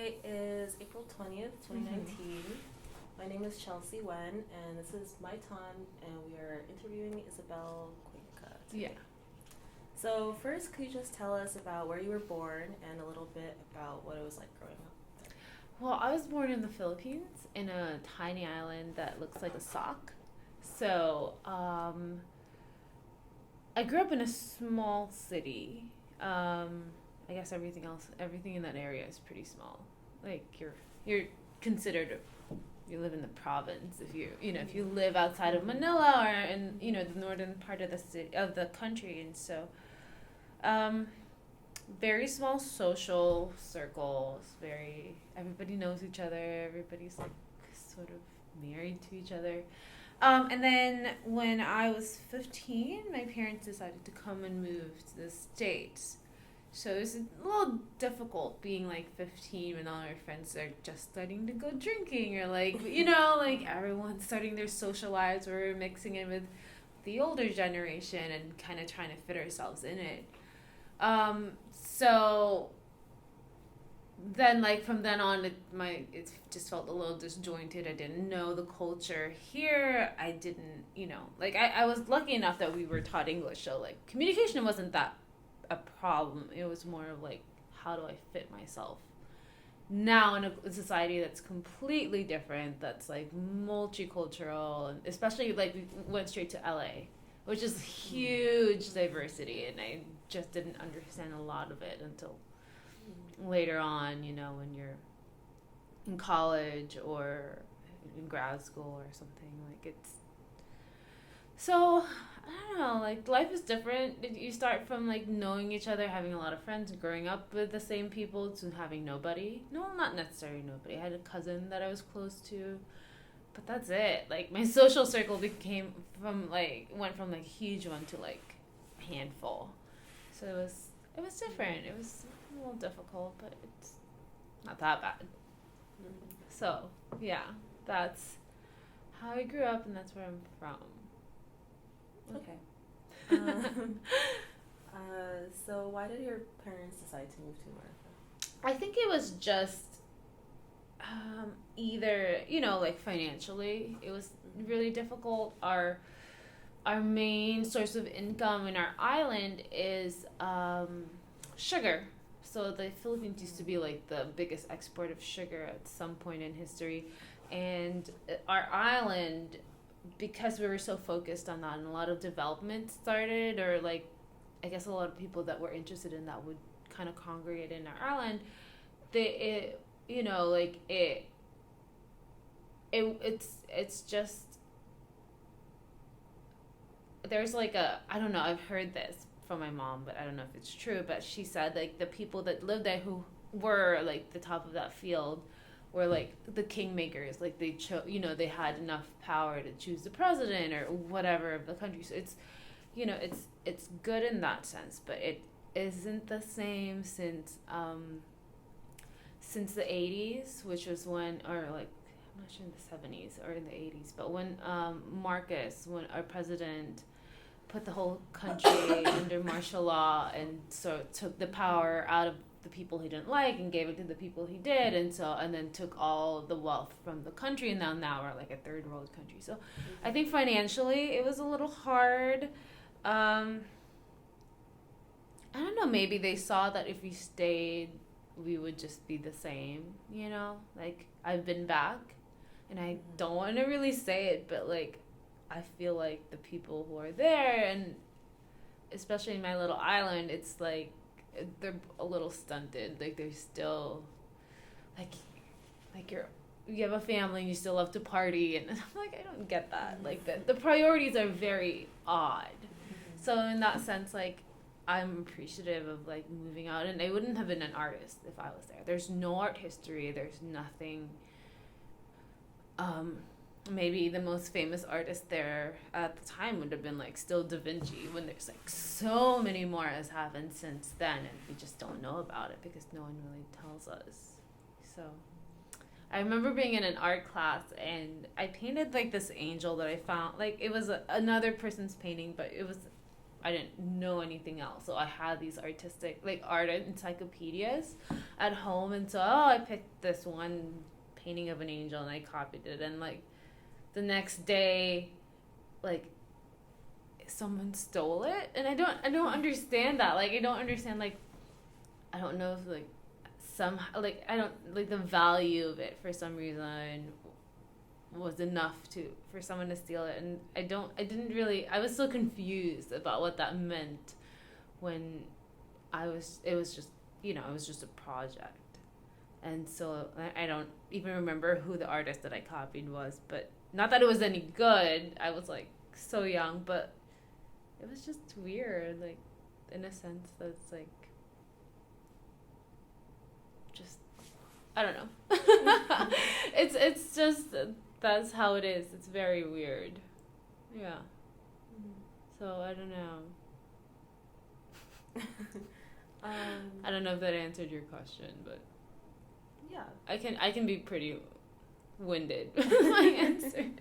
Today is April 20th, 2019. My name is Chelsea Wen, and this is My Time, and we are interviewing Isabel Cuenca today. Yeah. So first, could you just tell us about where you were born and a little bit about what it was like growing up there? Well, I was born in the Philippines in a tiny island that looks like a sock. So, I grew up in a small city. I guess everything in that area is pretty small. Like you're considered you live in the province if you live outside of Manila or in the northern part of the city of the country, and so um, very small social circles. Very everybody knows each other. Everybody's like sort of married to each other. And then when I was 15, my parents decided to come and move to the States. So it was a little difficult being like 15 when all our friends are just starting to go drinking or like everyone's starting their social lives. We're mixing in with the older generation and kind of trying to fit ourselves in it. So then like from then on it just felt a little disjointed. I didn't know the culture here. I didn't like I was lucky enough that we were taught English, so like communication wasn't that a problem. It was more of like, how do I fit myself now in a society that's completely different, that's like multicultural, and especially like we went straight to LA, which is huge diversity, and I just didn't understand a lot of it until later on, when you're in college or in grad school or something. Like it's so I don't know, like life is different. You start from like knowing each other, having a lot of friends, growing up with the same people, to having nobody. No, not necessarily nobody. I had a cousin that I was close to, but that's it. Like my social circle went from like huge one to like a handful. So it was different. It was a little difficult, but it's not that bad. So yeah, that's how I grew up, and that's where I'm from. Okay. So why did your parents decide to move to America? I think it was just either like financially it was really difficult. Our main source of income in our island is sugar. So the Philippines used to be like the biggest export of sugar at some point in history, and our island, because we were so focused on that, and a lot of development started, or like I guess a lot of people that were interested in that would kind of congregate in our island. It's just there's like I don't know, I've heard this from my mom, but I don't know if it's true, but she said like the people that lived there who were like the top of that field were like the kingmakers. Like they they had enough power to choose the president or whatever of the country. So it's good in that sense, but it isn't the same since the 80s, which was when, or like I'm not sure, in the 70s or in the 80s, but when when our president put the whole country under martial law, and so took the power out of the people he didn't like and gave it to the people he did, and then took all the wealth from the country, and now we're like a third world country. So I think financially it was a little hard. I don't know, maybe they saw that if we stayed we would just be the same, like I've been back, and I don't want to really say it, but like I feel like the people who are there, and especially in my little island, it's like they're a little stunted. Like they're still like you have a family and you still love to party, and I'm like, I don't get that. Like the priorities are very odd. So in that sense, like I'm appreciative of like moving out, and I wouldn't have been an artist if I was there. There's no art history. There's nothing. Maybe the most famous artist there at the time would have been like still Da Vinci, when there's like so many more has happened since then, and we just don't know about it because no one really tells us. So I remember being in an art class, and I painted like this angel that I found. Like it was another person's painting, but it was I didn't know anything else. So I had these artistic, like, art encyclopedias at home. And so, I picked this one painting of an angel and I copied it. And, like, the next day, like, someone stole it. And I don't understand that. Like, I don't understand, like, I don't know if, like, somehow, like, I don't, like, the value of it for some reason was enough for someone to steal it. And I was so confused about what that meant when it was just, it was just a project. And so I don't even remember who the artist that I copied was, but not that it was any good. I was, like, so young, but it was just weird, like, in a sense that it's, like, just, I don't know. It's just, that's how it is. It's very weird. Yeah. So I don't know. I don't know if that answered your question, but yeah, I can be pretty winded with my answers.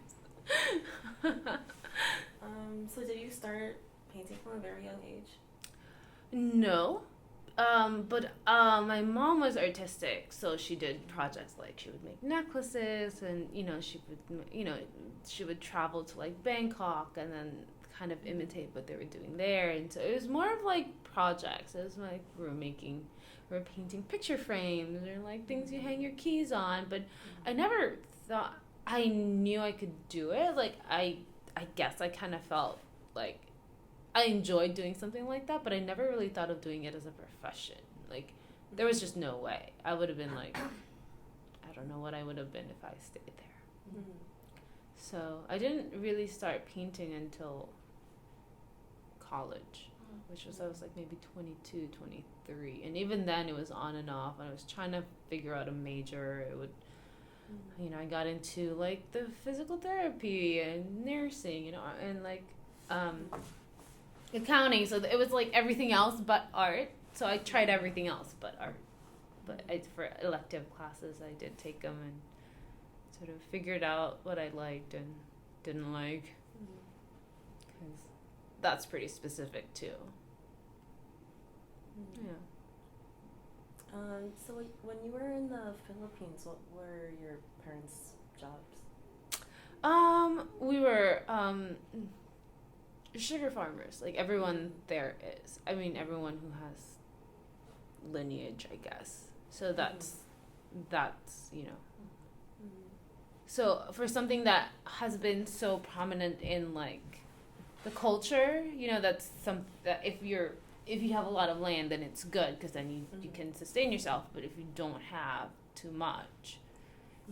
So did you start painting from a very young age? No. But my mom was artistic, so she did projects like she would make necklaces, and she would travel to, like, Bangkok and then kind of imitate what they were doing there. And so it was more of, like, projects. It was like we were painting picture frames or, like, things you hang your keys on. But I never thought I knew I could do it. Like, I guess I kind of felt like I enjoyed doing something like that, but I never really thought of doing it as a profession. Like, there was just no way. I would have been, like, I don't know what I would have been if I stayed there. Mm-hmm. So I didn't really start painting until college, which was, I was, like, maybe 22, 23. And even then it was on and off. I was trying to figure out a major. It would, I got into, like, the physical therapy and nursing, and, like, accounting. So it was, like, everything else but art. So I tried everything else but art. But for elective classes, I did take them and sort of figured out what I liked and didn't like. Because that's pretty specific, too. Yeah. So when you were in the Philippines, what were your parents' jobs? We were sugar farmers. Like, everyone there is. I mean, everyone who has lineage, I guess. So that's So for something that has been so prominent in, like, the culture, that's that if you have a lot of land, then it's good, because then you can sustain yourself. But if you don't have too much,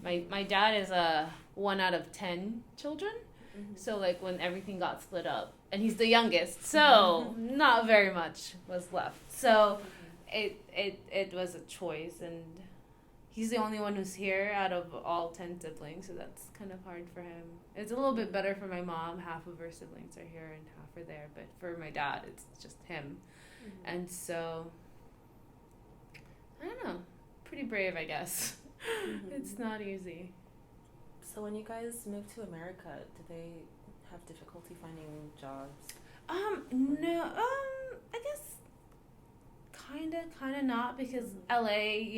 my dad is a 1 out of 10 children. So, like, when everything got split up, and he's the youngest, so not very much was left. So it was a choice, and he's the only one who's here out of all 10 siblings, so that's kind of hard for him. It's a little bit better for my mom. Half of her siblings are here and half are there, but for my dad, it's just him. And so, I don't know, pretty brave, I guess. It's not easy. So when you guys moved to America, did they have difficulty finding jobs? No, I guess kind of not, because LA,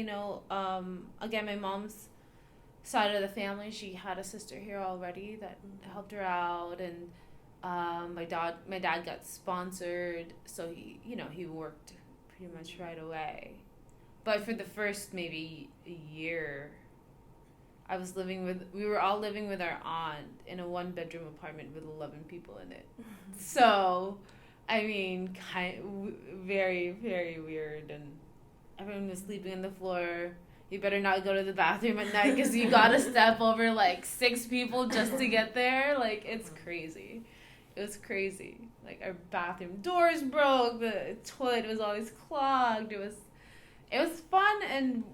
again, my mom's side of the family, she had a sister here already that helped her out, and my dad got sponsored, so he worked pretty much right away. But for the first maybe a year, we were all living with our aunt in a 1-bedroom apartment with 11 people in it. So, I mean, very, very weird, and everyone was sleeping on the floor. You better not go to the bathroom at night, because you gotta step over, like, 6 people just to get there. Like, it's crazy. It was crazy. Like, our bathroom doors broke, the toilet was always clogged. It was fun and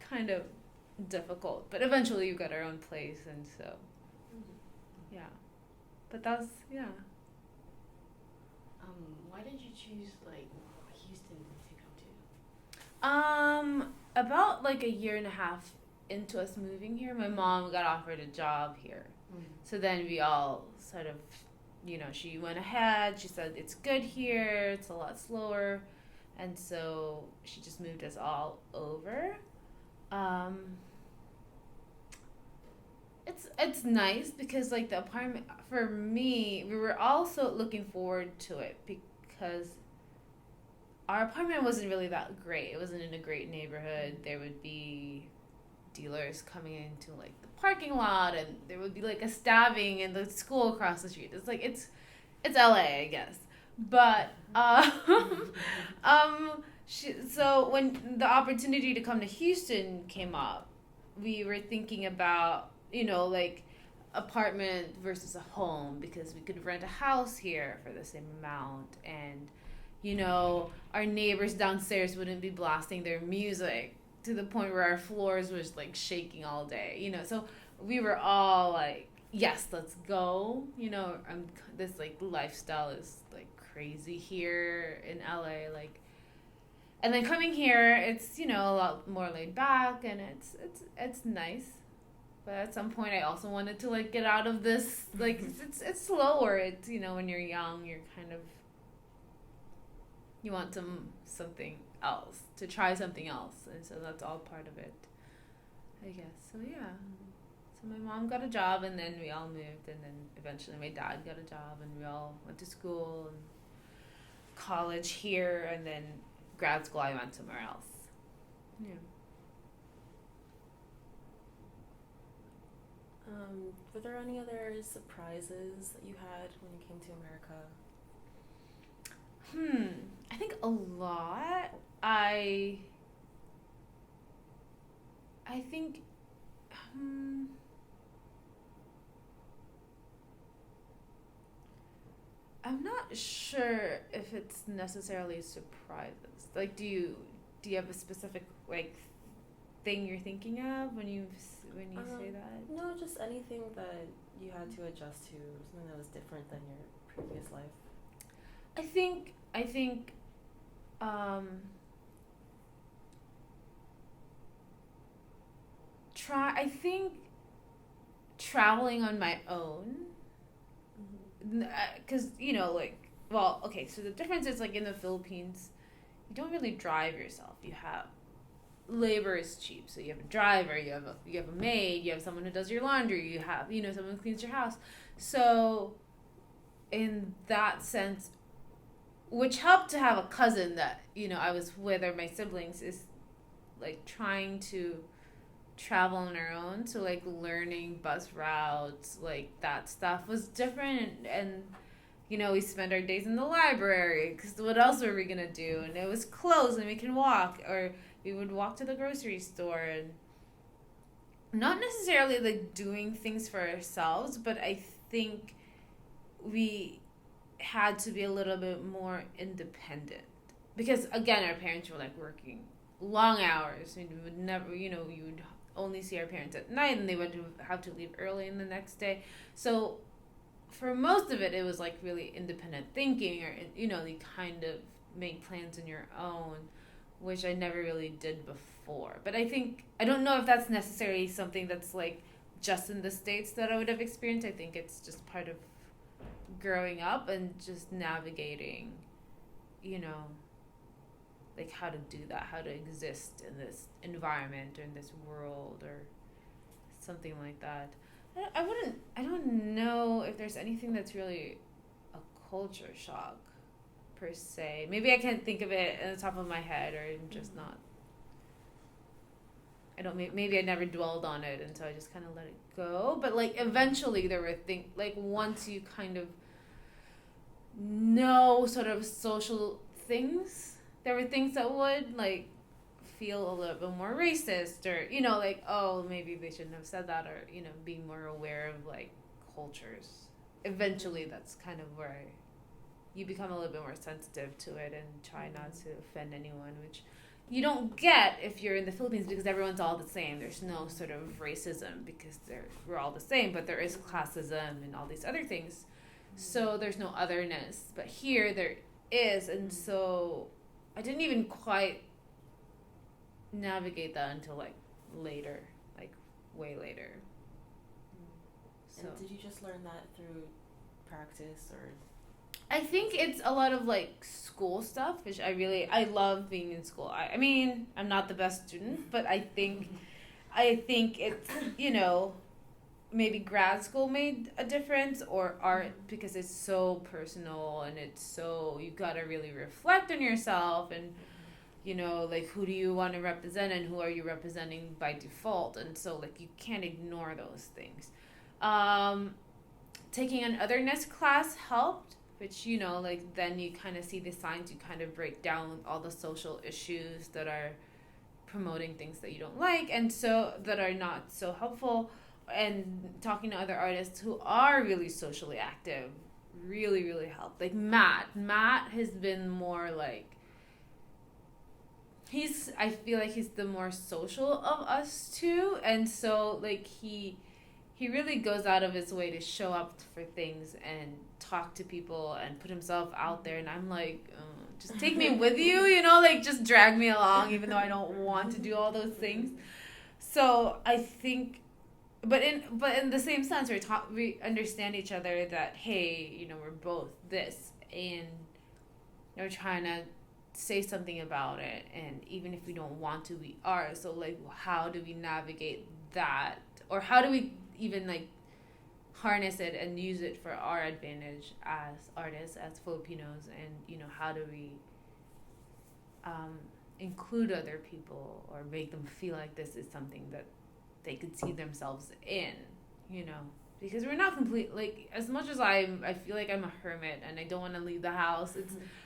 kind of difficult, but eventually you got our own place, and so yeah. But that's Why did you choose, like, Houston to go to? About, like, a year and a half into us moving here, my mom got offered a job here. So then we all sort of she went ahead. She said it's good here. It's a lot slower, and so she just moved us all over. It's nice because like the apartment for me, we were also looking forward to it because our apartment wasn't really that great. It wasn't in a great neighborhood. There would be dealers coming into like the parking lot, and there would be like a stabbing in the school across the street. It's like it's LA, I guess. But so when the opportunity to come to Houston came up, we were thinking about like apartment versus a home because we could rent a house here for the same amount, and our neighbors downstairs wouldn't be blasting their music to the point where our floors was like shaking all day, so we were all like, yes, let's go. This like lifestyle is like crazy here in LA, like, and then coming here, it's a lot more laid back, and it's nice. But at some point, I also wanted to like get out of this. Like it's slower. It's when you're young, you're kind of you want something else, to try something else, and so that's all part of it, I guess. So yeah. So my mom got a job, and then we all moved, and then eventually my dad got a job, and we all went to school and college here, and then grad school I went somewhere else. Yeah. Were there any other surprises that you had when you came to America? I think a lot. I think I'm not sure if it's necessarily surprises. Like, do you have a specific like thing you're thinking of when you say that? No, just anything that you had to adjust to, something that was different than your previous life. I think traveling on my own, because okay, so the difference is like in the Philippines, you don't really drive yourself. You have labor is cheap, so you have a driver, you have a maid, you have someone who does your laundry, you have someone who cleans your house. So in that sense, which helped to have a cousin that I was with, or my siblings, is like trying to travel on our own, so like learning bus routes, like that stuff was different, and we spent our days in the library because what else were we gonna do, and it was closed and we can walk, or we would walk to the grocery store, and not necessarily like doing things for ourselves, but I think we had to be a little bit more independent because again, our parents were like working long hours, and we would never, you would only see our parents at night, and they would have to leave early in the next day. So for most of it, it was like really independent thinking, or you kind of make plans on your own, which I never really did before. But I don't know if that's necessarily something that's like just in the States that I would have experienced. I think it's just part of growing up and just navigating, like how to do that, how to exist in this environment or in this world or something like that. I don't know if there's anything that's really a culture shock per se. Maybe I can't think of it on the top of my head, or I'm just not. Maybe I never dwelled on it, and so I just kind of let it go. But like eventually there were things, like once you kind of know sort of social things, there were things that would like feel a little bit more racist, or like, oh, maybe they shouldn't have said that, or being more aware of like cultures. Eventually that's kind of where you become a little bit more sensitive to it and try not to offend anyone, which you don't get if you're in the Philippines because everyone's all the same. There's no sort of racism because we're all the same, but there is classism and all these other things. So there's no otherness. But here there is, and so I didn't even quite navigate that until like later, like way later. So. And did you just learn that through practice, or? I think it's a lot of like school stuff, which I love being in school. I mean, I'm not the best student, but I think it's, maybe grad school made a difference, or art, because it's so personal and it's so, you gotta really reflect on yourself, and like, who do you want to represent and who are you representing by default, and so like you can't ignore those things. Taking an otherness class helped, which like, then you kind of see the signs, you kind of break down all the social issues that are promoting things that you don't like, and so that are not so helpful, and talking to other artists who are really socially active really, really helped. Like Matt has been more like, I feel like he's the more social of us two, and so like he really goes out of his way to show up for things and talk to people and put himself out there, and I'm like, just take me with you, like, just drag me along, even though I don't want to do all those things. So I think, but in the same sense, we understand each other, that hey, we're both this, and we're trying to say something about it, and even if we don't want to, we are. So like, how do we navigate that, or how do we even like harness it and use it for our advantage as artists, as Filipinos, and how do we include other people, or make them feel like this is something that they could see themselves in, because we're not complete. Like, as much as I feel like I'm a hermit and I don't want to leave the house,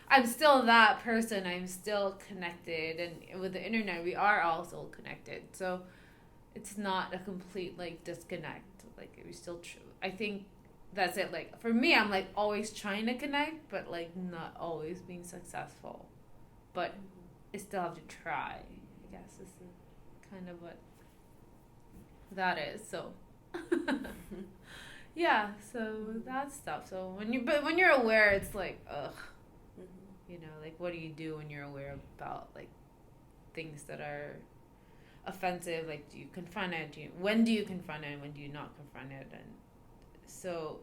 I'm still that person. I'm still connected, and with the internet we are also connected, so it's not a complete like disconnect. Like, we still I think that's it. Like, for me, I'm like always trying to connect, but like not always being successful, but I still have to try, I guess, is kind of what that is. So yeah, so that stuff. So when you're aware, it's like, ugh, like, what do you do when you're aware about like things that are offensive? Like, do you confront it? When do you confront it, and when do you not confront it? And so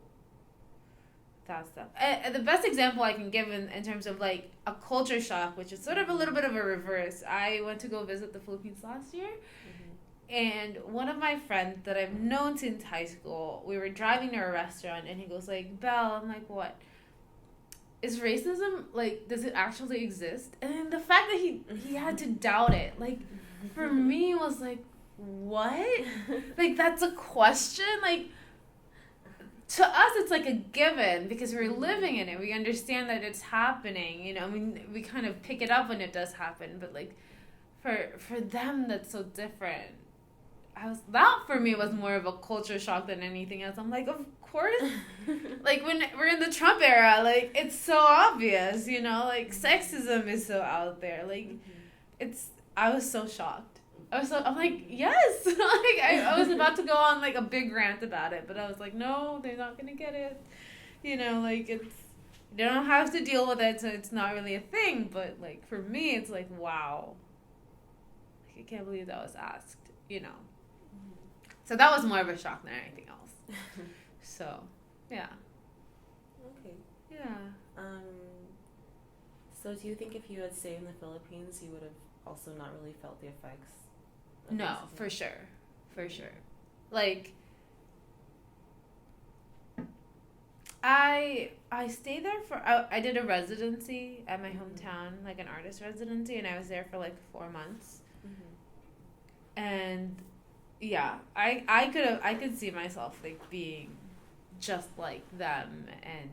that stuff. The best example I can give in terms of like a culture shock, which is sort of a little bit of a reverse. I went to go visit the Philippines last year, and one of my friends that I've known since high school, we were driving to a restaurant, and he goes like, "Belle," I'm like, "What? Is racism, like, does it actually exist?" And the fact that he had to doubt it, like, for me was like, what? Like, that's a question? Like, to us, it's like a given, because we're living in it. We understand that it's happening, I mean, we kind of pick it up when it does happen, but like, for them, that's so different. That for me was more of a culture shock than anything else. I'm like, of course, like, when we're in the Trump era, like, it's so obvious, like, sexism is so out there, like, I was so shocked. I'm like, yes. Like, I was about to go on like a big rant about it, but I was like, no, they're not gonna get it. Like, they don't have to deal with it, so it's not really a thing. But like, for me, it's like, wow. Like, I can't believe that was asked. So that was more of a shock than anything else. So, yeah. Okay. Yeah. So do you think if you had stayed in the Philippines, you would have also not really felt the effects? No, for sure. Like, I stayed there I did a residency at my hometown, like an artist residency, and I was there for like 4 months. And yeah, I could see myself like being just like them, and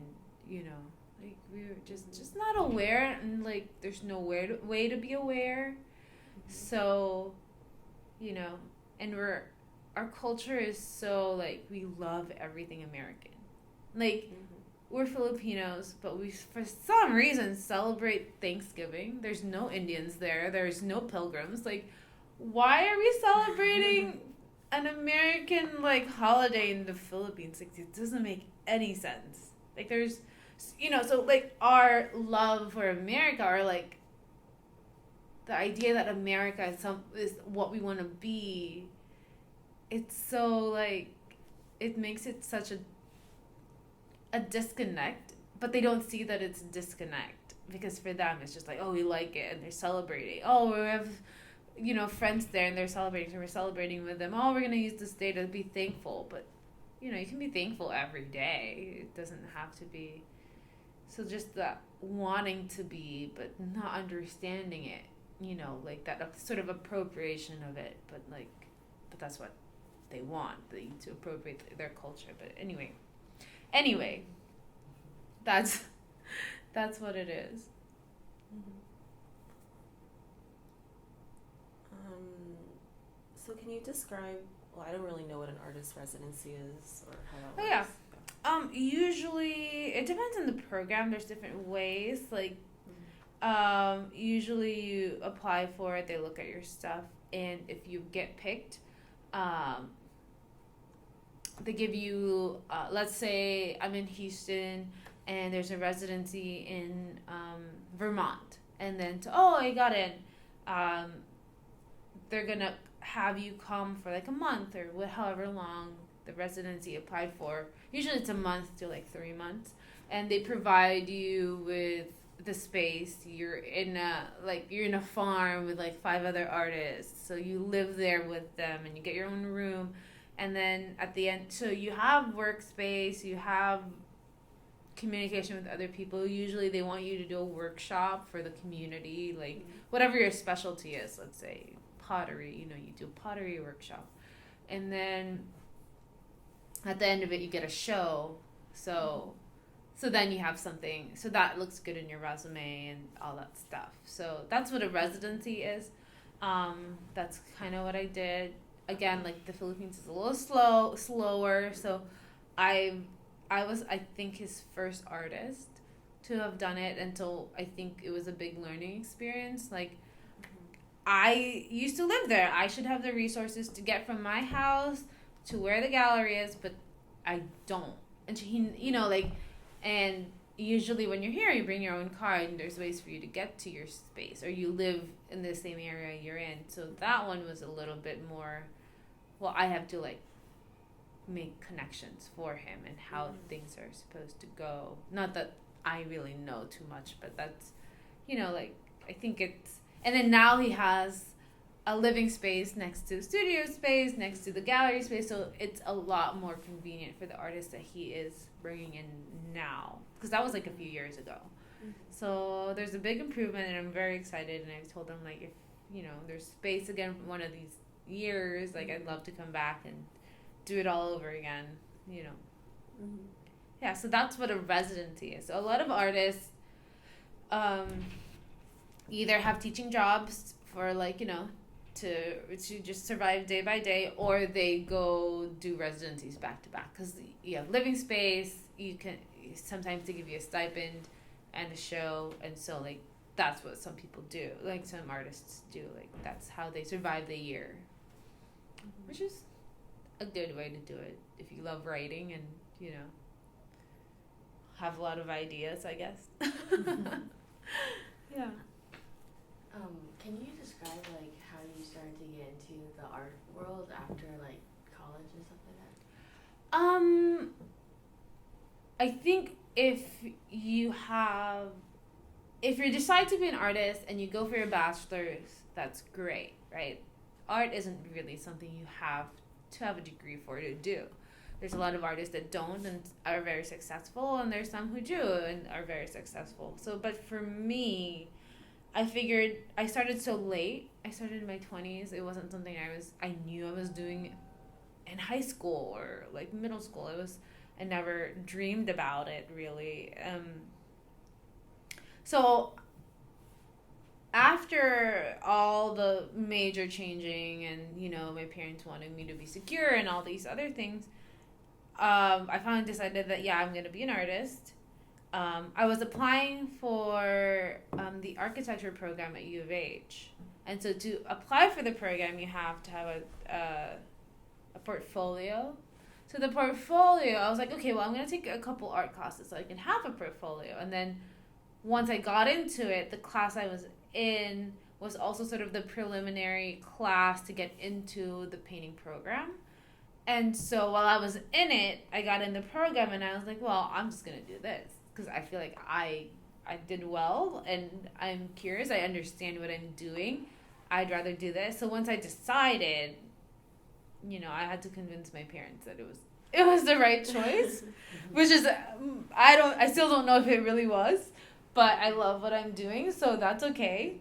like, we were just not aware, and like, there's no way to be aware. So, and our culture is so like, we love everything American. Like, we're Filipinos, but we for some reason celebrate Thanksgiving. There's no Indians there. There's no pilgrims. Like, why are we celebrating an American like holiday in the Philippines? Like, it doesn't make any sense. Like, there's, so like, our love for America, or like the idea that America is what we want to be, it's so like, it makes it such a a disconnect, but they don't see that it's a disconnect because for them it's just like, oh, we like it and they're celebrating. Oh, we have, friends there and they're celebrating, so we're celebrating with them. Oh, we're gonna use this day to be thankful, but you can be thankful every day. It doesn't have to be. So just that wanting to be, but not understanding it, like that sort of appropriation of it, but that's what they want, to appropriate their culture. But anyway, that's what it is. So can you describe? Well, I don't really know what an artist residency is or how that works. Yeah. Usually it depends on the program. There's different ways. Usually you apply for it. They look at your stuff, and if you get picked, they give you. Let's say I'm in Houston, and there's a residency in Vermont, and then I got in. They're gonna have you come for like a month or however long the residency applied for. Usually it's a month to 3 months, and they provide you with the space. You're in a farm with 5 other artists, so you live there with them and you get your own room. And then at the end, so you have workspace, you have communication with other people. Usually they want you to do a workshop for the community, whatever your specialty is. Let's say pottery, you do a pottery workshop, and then at the end of it you get a show. So then you have something, so that looks good in your resume and all that stuff. So that's what a residency is. That's kind of what I did. Again, the Philippines is a little slower, so I was, I think, his first artist to have done it, until I think it was a big learning experience. I used to live there. I should have the resources to get from my house to where the gallery is, but I don't. And and usually when you're here, you bring your own car, and there's ways for you to get to your space, or you live in the same area you're in. So that one was a little bit more, I have to make connections for him and how things are supposed to go. Not that I really know too much, but that's, I think it's, and then now he has a living space next to studio space, next to the gallery space, so it's a lot more convenient for the artist that he is bringing in now, because that was a few years ago. So there's a big improvement, and I'm very excited, and I've told him if there's space again for one of these years, I'd love to come back and do it all over again. Yeah, so that's what a residency is. So a lot of artists either have teaching jobs for to just survive day by day, or they go do residencies back to back, because you have living space. You can sometimes they give you a stipend and a show, and so that's what some people do, some artists do. That's how they survive the year, which is a good way to do it if you love writing and have a lot of ideas, I guess. Yeah. Can you describe how you started to get into the art world after college and stuff like that? I think if you decide to be an artist and you go for your bachelor's, that's great, right? Art isn't really something you have to have a degree for to do. There's a lot of artists that don't and are very successful, and there's some who do and are very successful. So, but for me, I figured I started so late. I started in my 20s. It wasn't something I knew I was doing in high school or middle school. I never dreamed about it really. So after all the major changing and, my parents wanted me to be secure and all these other things, I finally decided that, I'm going to be an artist. I was applying for the architecture program at U of H. And so to apply for the program, you have to have a portfolio. So the portfolio, I was like, okay, well, I'm going to take a couple art classes so I can have a portfolio. And then once I got into it, the class I was in was also sort of the preliminary class to get into the painting program. And so while I was in it, I got in the program and I was like, well, I'm just going to do this because I feel like I did well and I'm curious. I understand what I'm doing. I'd rather do this. So once I decided, I had to convince my parents that it was the right choice, which is I still don't know if it really was, but I love what I'm doing, so that's okay.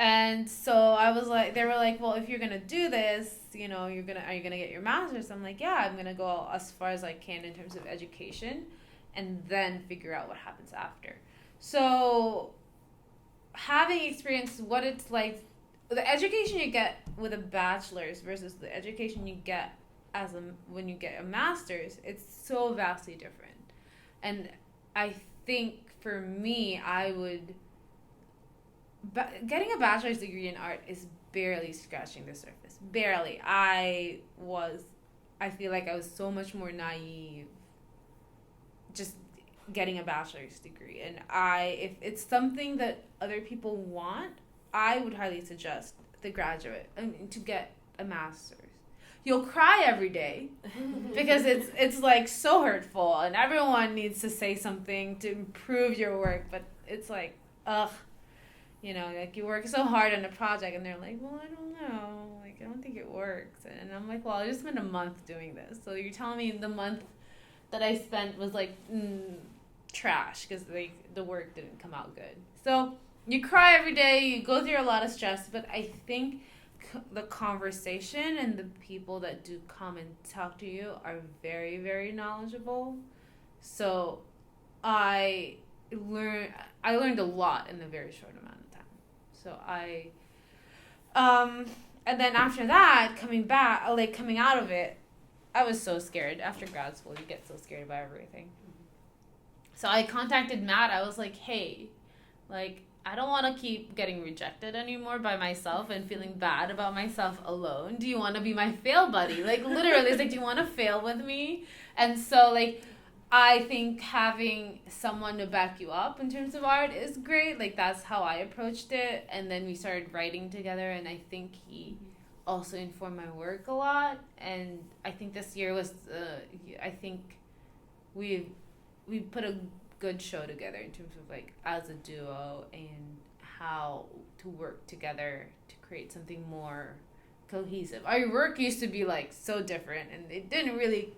And so I was like, they were like, well, if you're gonna do this, are you gonna get your master's? I'm like, yeah, I'm gonna go as far as I can in terms of education, and then figure out what happens after. So, having experienced what it's like, the education you get with a bachelor's versus the education you get when you get a master's, it's so vastly different. And I think for me, getting a bachelor's degree in art is barely scratching the surface. Barely. I feel like I was so much more naive just getting a bachelor's degree. And if it's something that other people want, I would highly suggest to get a master's. You'll cry every day because it's like so hurtful and everyone needs to say something to improve your work, but it's like, ugh. Like you work so hard on a project and they're like, well, I don't know. Like, I don't think it works. And I'm like, well, I just spent a month doing this. So you're telling me the month that I spent was like trash because the work didn't come out good. So you cry every day. You go through a lot of stress. But I think the conversation and the people that do come and talk to you are very, very knowledgeable. So I learned a lot in a very short amount of time. So and then after that, coming out of it, I was so scared. After grad school, you get so scared about everything. So I contacted Matt. I was like, hey, like, I don't want to keep getting rejected anymore by myself and feeling bad about myself alone. Do you want to be my fail buddy? Like, literally, it's like, do you want to fail with me? And so, like, I think having someone to back you up in terms of art is great. Like, that's how I approached it. And then we started writing together, and I think he also informed my work a lot. And I think this year was, I think we put a good show together in terms of, like, as a duo and how to work together to create something more cohesive. Our work used to be, like, so different, and it didn't really...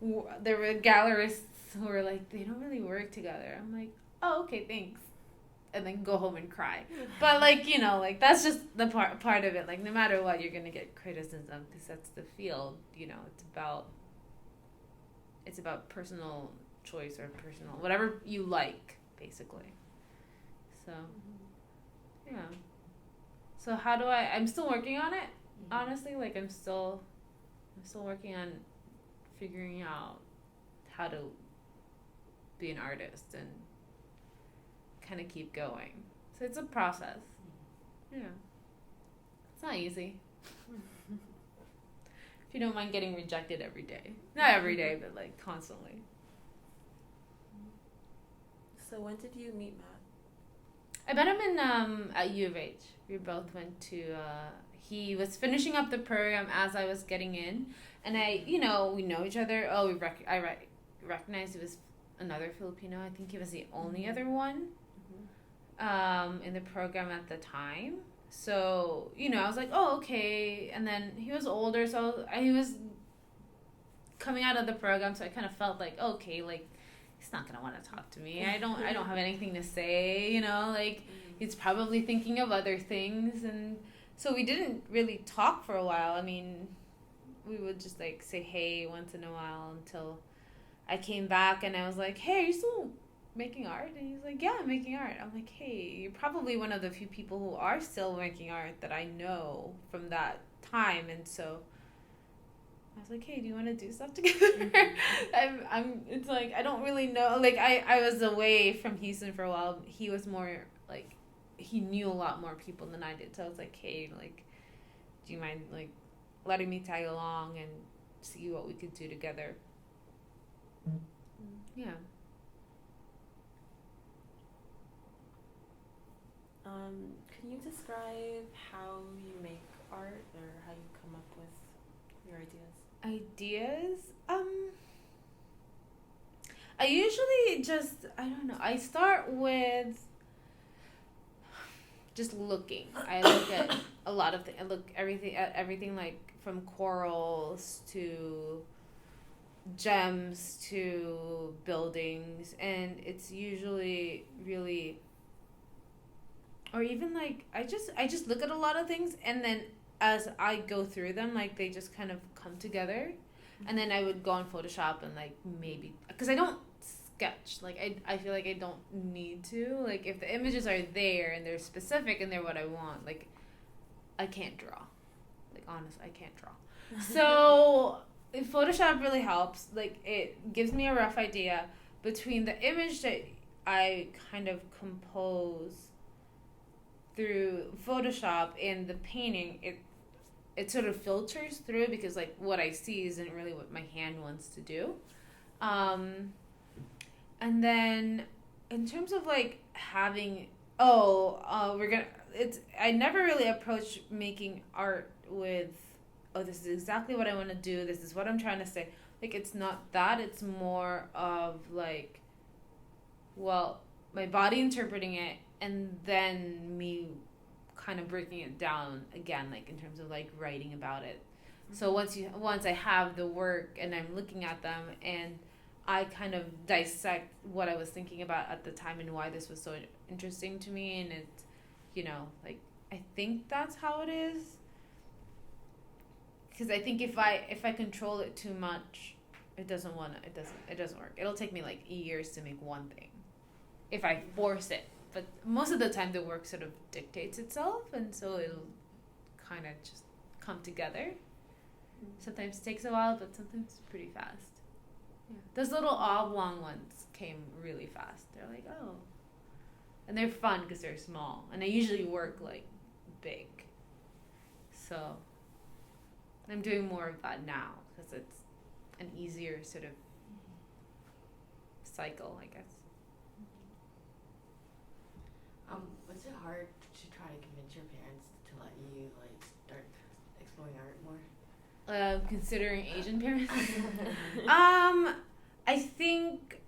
There were gallerists who were like, they don't really work together. I'm like, oh, okay, thanks. And then go home and cry. But, like, like, that's just the part of it. Like, no matter what, you're going to get criticism because that's the field. It's about personal choice or personal, whatever you like, basically. So, yeah. So I'm still working on it, honestly. Like, I'm still working on figuring out how to be an artist and kind of keep going. So it's a process. Yeah. It's not easy. If you don't mind getting rejected every day. Not every day, but like constantly. So when did you meet Matt? I met him in at U of H. We both went to he was finishing up the program as I was getting in. And we know each other. Oh, I recognized he was another Filipino. I think he was the only other one in the program at the time. So, I was like, oh, okay. And then he was older, so he was coming out of the program, so I kind of felt like, okay, like, he's not going to want to talk to me. I don't have anything to say, like, he's probably thinking of other things. And so we didn't really talk for a while. I mean... we would just like say hey once in a while until I came back and I was like, hey, are you still making art? And he's like, yeah, I'm making art. I'm like, hey, you're probably one of the few people who are still making art that I know from that time. And so I was like, hey, do you want to do stuff together? It's like, I don't really know. Like, I was away from Houston for a while. He was more like, he knew a lot more people than I did. So I was like, hey, like, do you mind like letting me tag along and see what we could do together. Yeah. Can you describe how you make art or how you come up with your ideas? Ideas? I usually just, I don't know, I start with just looking. I look at a lot of things. I look at everything like from corals to gems to buildings, and it's usually really, or even like I just look at a lot of things, and then as I go through them, like they just kind of come together, and then I would go on Photoshop and like maybe because I don't sketch, like I feel like I don't need to, like if the images are there and they're specific and they're what I want, like I can't draw, like honestly I can't draw. So Photoshop really helps. Like it gives me a rough idea between the image that I kind of compose through Photoshop and the painting. It sort of filters through because like what I see isn't really what my hand wants to do. And then in terms of like having I never really approach making art with, oh, this is exactly what I want to do, this is what I'm trying to say. Like it's not that, it's more of like, well, my body interpreting it and then me kind of breaking it down again, like in terms of like writing about it. So once I have the work and I'm looking at them and I kind of dissect what I was thinking about at the time and why this was so interesting to me, and it's, like I think that's how it is. Because I think if I control it too much, it doesn't work. It'll take me like years to make one thing if I force it. But most of the time the work sort of dictates itself, and so it'll kind of just come together. Sometimes it takes a while, but sometimes it's pretty fast. Yeah. Those little oblong ones came really fast. They're like, oh. And they're fun because they're small. And I usually work like big. So I'm doing more of that now because it's an easier sort of cycle, I guess. Was it hard to try to convince your parents to let you like start exploring art more? Considering Asian parents? I think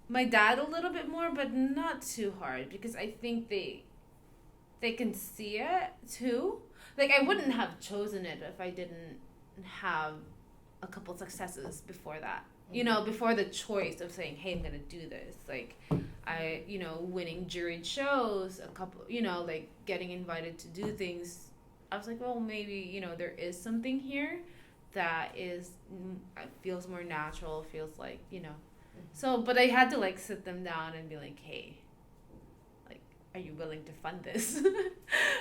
my dad a little bit more, but not too hard because I think they can see it too. Like I wouldn't have chosen it if I didn't have a couple successes before that. Before the choice of saying, hey, I'm going to do this. Like, winning juried shows, a couple, like getting invited to do things. I was like, well, maybe, there is something here that feels more natural, feels like, So, but I had to, like, sit them down and be like, hey, like, are you willing to fund this?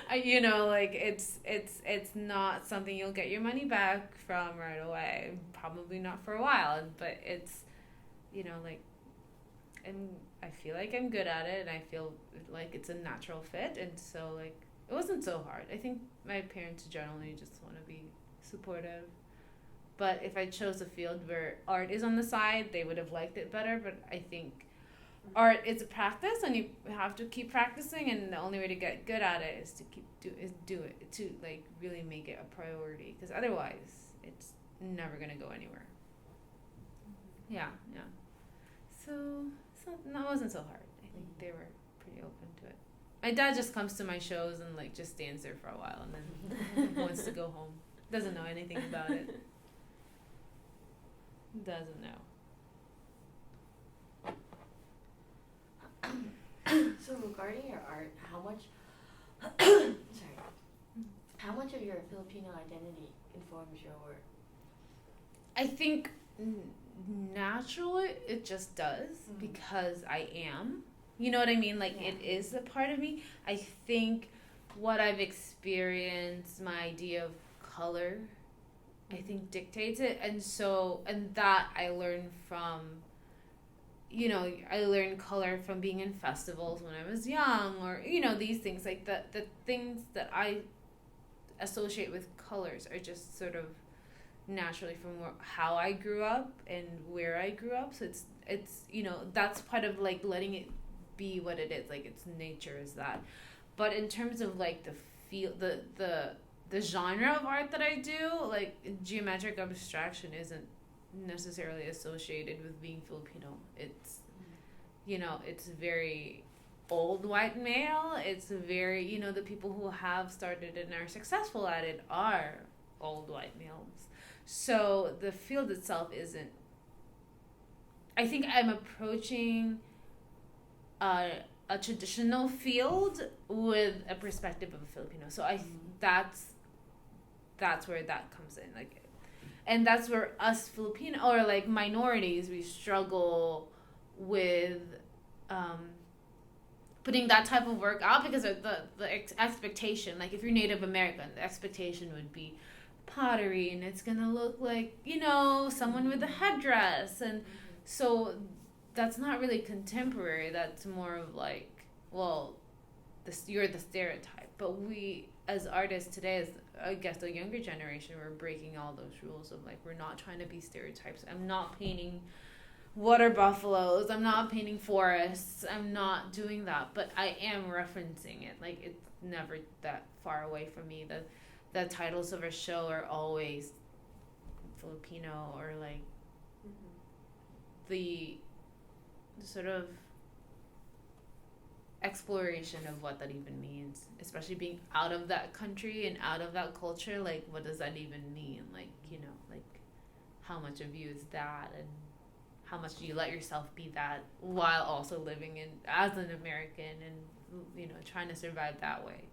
Like, it's not something you'll get your money back from right away. Probably not for a while. But it's, like, I feel like I'm good at it, and I feel like it's a natural fit. And so, like, it wasn't so hard. I think my parents generally just want to be supportive. But if I chose a field where art is on the side, they would have liked it better. But I think art is a practice, and you have to keep practicing. And the only way to get good at it is to do it, to like really make it a priority. Because otherwise, it's never gonna go anywhere. Yeah. So it wasn't so hard. I think they were pretty open to it. My dad just comes to my shows and like just stands there for a while, and then wants to go home. Doesn't know anything about it. Doesn't know. So regarding your art, how much of your Filipino identity informs your work? I think naturally it just does because I am. You know what I mean? Like it is a part of me. I think what I've experienced, my idea of color, I think dictates it, and that I learned from, I learned color from being in festivals when I was young, or these things like that. The things that I associate with colors are just sort of naturally from how I grew up and where I grew up. So it's that's part of like letting it be what it is. Like its nature is that. But in terms of like the feel, the the genre of art that I do, like geometric abstraction isn't necessarily associated with being Filipino. It's, it's very old white male. It's very, the people who have started and are successful at it are old white males. So the field itself isn't. I think I'm approaching a traditional field with a perspective of a Filipino. So that's where that comes in. Like, and that's where us Filipino or like minorities, we struggle with putting that type of work out because of the expectation. Like if you're Native American, the expectation would be pottery and it's gonna look like someone with a headdress, and so that's not really contemporary. That's more of like, well, you're the stereotype. But we as artists today, as I guess the younger generation, we're breaking all those rules of like, we're not trying to be stereotypes. I'm not painting water buffaloes. I'm not painting forests. I'm not doing that. But I am referencing it. Like, it's never that far away from me. The titles of our show are always Filipino, or like the sort of exploration of what that even means, especially being out of that country and out of that culture. Like, what does that even mean? Like, like how much of you is that, and how much do you let yourself be that while also living in as an American and trying to survive that way.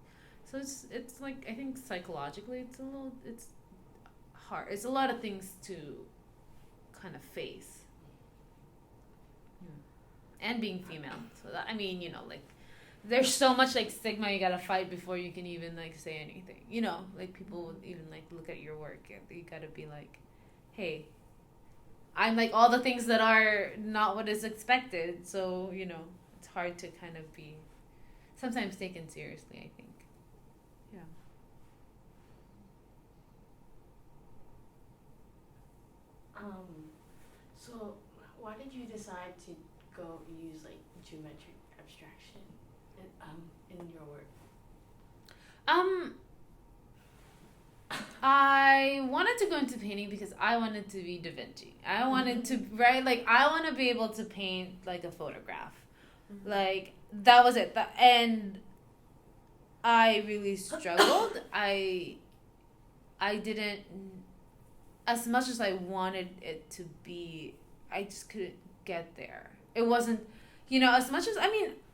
So it's like, I think psychologically it's hard. It's a lot of things to kind of face. And being female. So that, like there's so much like stigma you gotta fight before you can even like say anything. Like people would even like look at your work and you gotta be like, hey, I'm like all the things that are not what is expected. So, it's hard to kind of be sometimes taken seriously, I think. Yeah. So why did you decide to go use like geometric abstraction in your work? I wanted to go into painting because I wanted to be Da Vinci. I wanted to write, like, I want to be able to paint like a photograph. Like, that was it. And I really struggled. I didn't, as much as I wanted it to be, I just couldn't get there. It wasn't, as much as,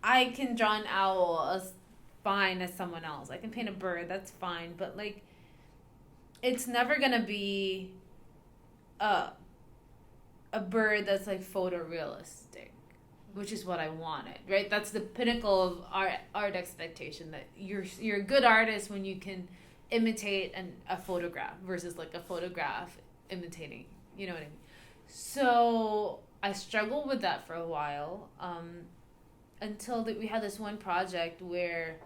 I can draw an owl as fine as someone else. I can paint a bird, that's fine. But, like, it's never going to be a bird that's, like, photorealistic, which is what I wanted, right? That's the pinnacle of art expectation, that you're a good artist when you can imitate a photograph versus, like, a photograph imitating, you know what I mean? So I struggled with that for a while, until we had this one project where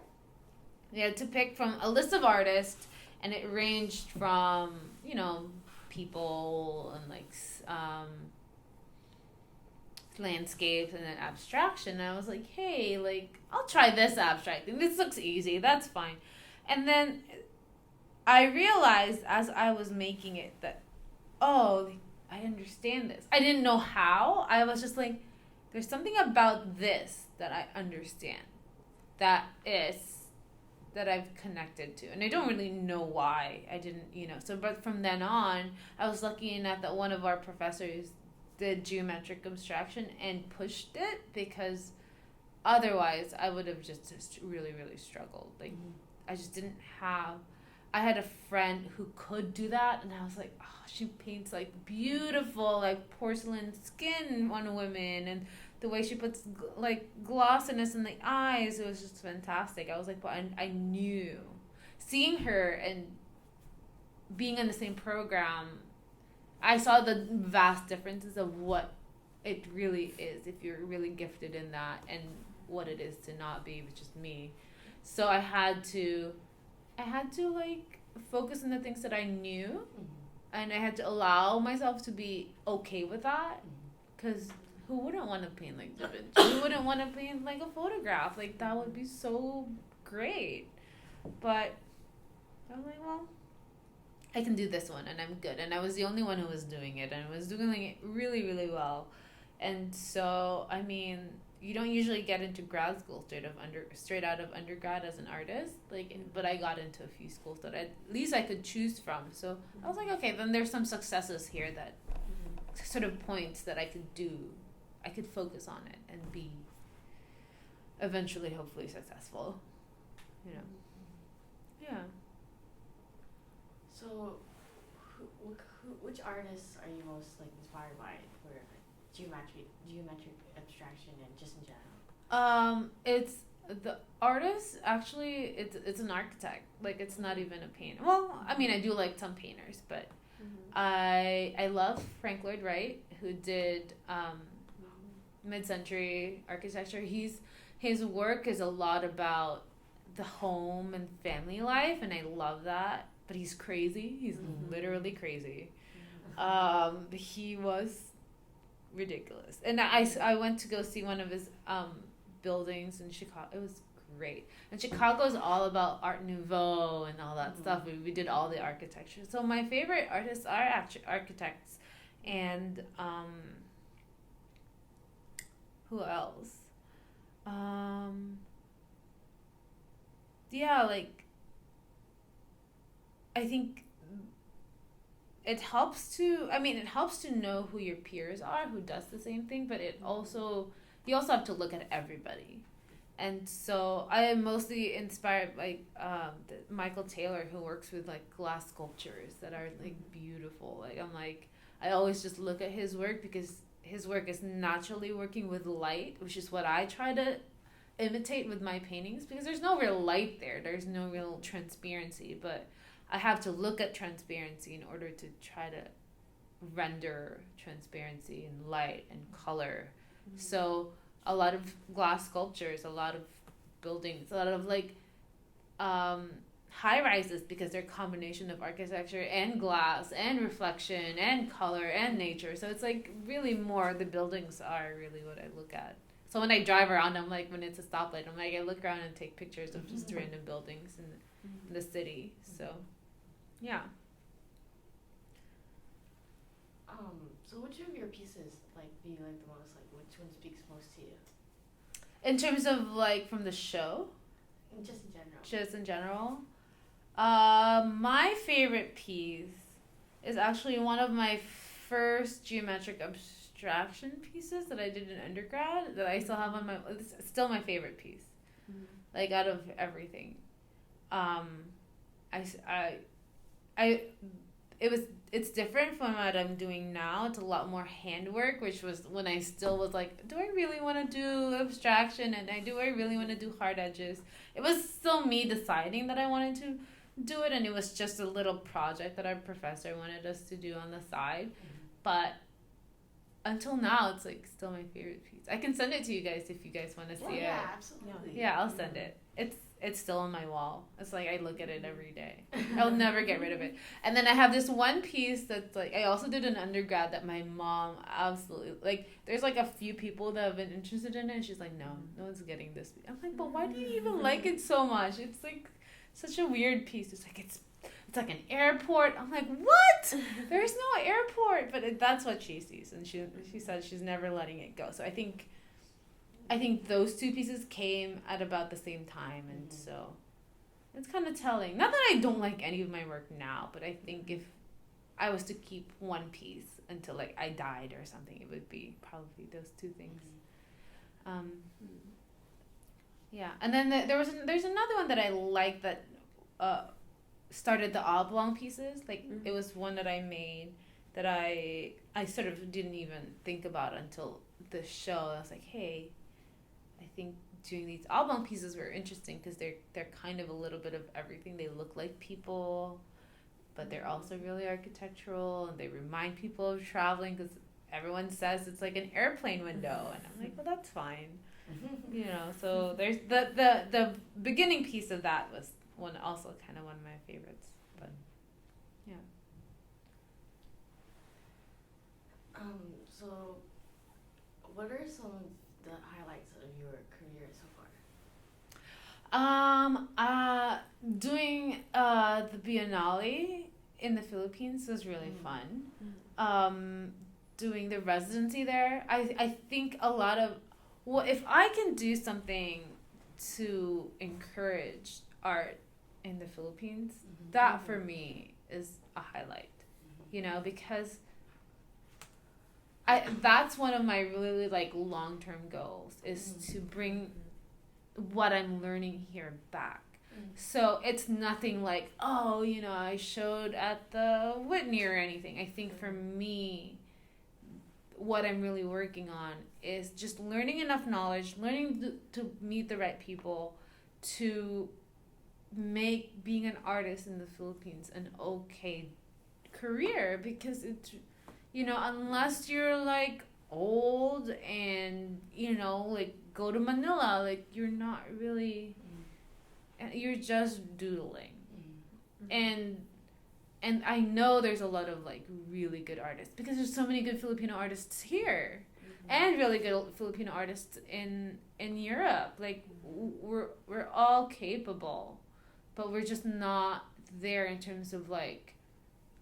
we had to pick from a list of artists, and it ranged from, people and like landscapes and then abstraction. And I was like, hey, like, I'll try this abstract thing. This looks easy. That's fine. And then I realized as I was making it that, oh, I understand this. I didn't know how. I was just like, there's something about this that I understand that I've connected to. And I don't really know why I didn't, So, but from then on, I was lucky enough that one of our professors did geometric abstraction and pushed it, because otherwise I would have just really, really struggled. Like, I just didn't have... I had a friend who could do that, and I was like, oh, she paints like beautiful, like porcelain skin on women, and the way she puts like glossiness in the eyes, it was just fantastic. I was like, well, I knew, seeing her and being in the same program, I saw the vast differences of what it really is if you're really gifted in that, and what it is to not be, which is me. So I had to like focus on the things that I knew, and I had to allow myself to be okay with that, because who wouldn't want to paint like Da Vinci? Who wouldn't want to paint like a photograph? Like, that would be so great. But I'm like, well, I can do this one and I'm good. And I was the only one who was doing it, and I was doing it really, really well. And so, I mean, you don't usually get into grad school straight out of undergrad as an artist. Like, but I got into a few schools that at least I could choose from. So I was like, okay, then there's some successes here that sort of points that I could do. I could focus on it and be eventually, hopefully, successful. You know. Yeah. So, which artists are you most like inspired by for like, geometric abstraction, and just in general? It's the artist actually. It's an architect. Like, it's not even a painter. Well, I mean, I do like some painters, but I love Frank Lloyd Wright, who did mid-century architecture. His work is a lot about the home and family life, and I love that. But he's crazy. He's literally crazy. He was ridiculous. And I went to go see one of his buildings in Chicago. It was great. And Chicago is all about Art Nouveau and all that stuff. We did all the architecture. So my favorite artists are actually architects. And who else? Yeah, like, I think it helps to know who your peers are, who does the same thing, but you also have to look at everybody. And so I am mostly inspired by Michael Taylor, who works with like glass sculptures that are like beautiful. Like, I always just look at his work because his work is naturally working with light, which is what I try to imitate with my paintings, because there's no real light there. There's no real transparency, but I have to look at transparency in order to try to render transparency and light and color. So a lot of glass sculptures, a lot of buildings, a lot of like high rises, because they're a combination of architecture and glass and reflection and color and nature. So it's like really more the buildings are really what I look at. So when I drive around, I'm like, when it's a stoplight, I'm like, I look around and take pictures of just random buildings in the city. So, yeah. So which of your pieces like do you like the most? Like, which one speaks most to you? In terms of like from the show? Just in general. Just in general? My favorite piece is actually one of my first geometric abstraction pieces that I did in undergrad that I still have on it's still my favorite piece. Like, out of everything. It's different from what I'm doing now. It's a lot more handwork, which was when I still was like, do I really want to do abstraction, and do I really want to do hard edges? It was still me deciding that I wanted to do it, and it was just a little project that our professor wanted us to do on the side. But until now, it's like still my favorite piece. I can send it to you guys if you guys want to see it. Yeah, absolutely. Yeah, I'll send it. It's still on my wall. It's like I look at it every day. I'll never get rid of it. And then I have this one piece that's like, I also did an undergrad that my mom absolutely, like, there's like a few people that have been interested in it, and she's like, no one's getting this. I'm like, but why do you even like it so much? It's like such a weird piece. It's like an airport. I'm like, what? There's no airport. But that's what she sees, and she said she's never letting it go. So I think those two pieces came at about the same time, and so it's kind of telling. Not that I don't like any of my work now, but I think if I was to keep one piece until like I died or something, it would be probably those two things. Yeah, and then there's another one that I like that started the oblong pieces. Like, it was one that I made that I sort of didn't even think about until the show. I was like, hey, I think doing these oblong pieces were interesting because they're kind of a little bit of everything. They look like people, but they're also really architectural, and they remind people of traveling because everyone says it's like an airplane window, and I'm like, well, that's fine. So there's the beginning piece of that was one of my favorites, but yeah. So what are some of the highlights of your career so Doing the Biennale in the Philippines was really fun. Doing the residency there, I think a lot of, well, if I can do something to encourage art in the Philippines, that for me is a highlight, you know, because that's one of my really like long-term goals is to bring what I'm learning here back. So it's nothing like, oh, you know, I showed at the Whitney or anything. I think for me, what I'm really working on is just learning enough knowledge, learning to meet the right people, to make being an artist in the Philippines an okay career, because it's, you know, unless you're like old and, you know, like go to Manila, like you're not really, you're just doodling. And I know there's a lot of like really good artists because there's so many good Filipino artists here, and really good Filipino artists in Europe. Like we're all capable, but we're just not there in terms of like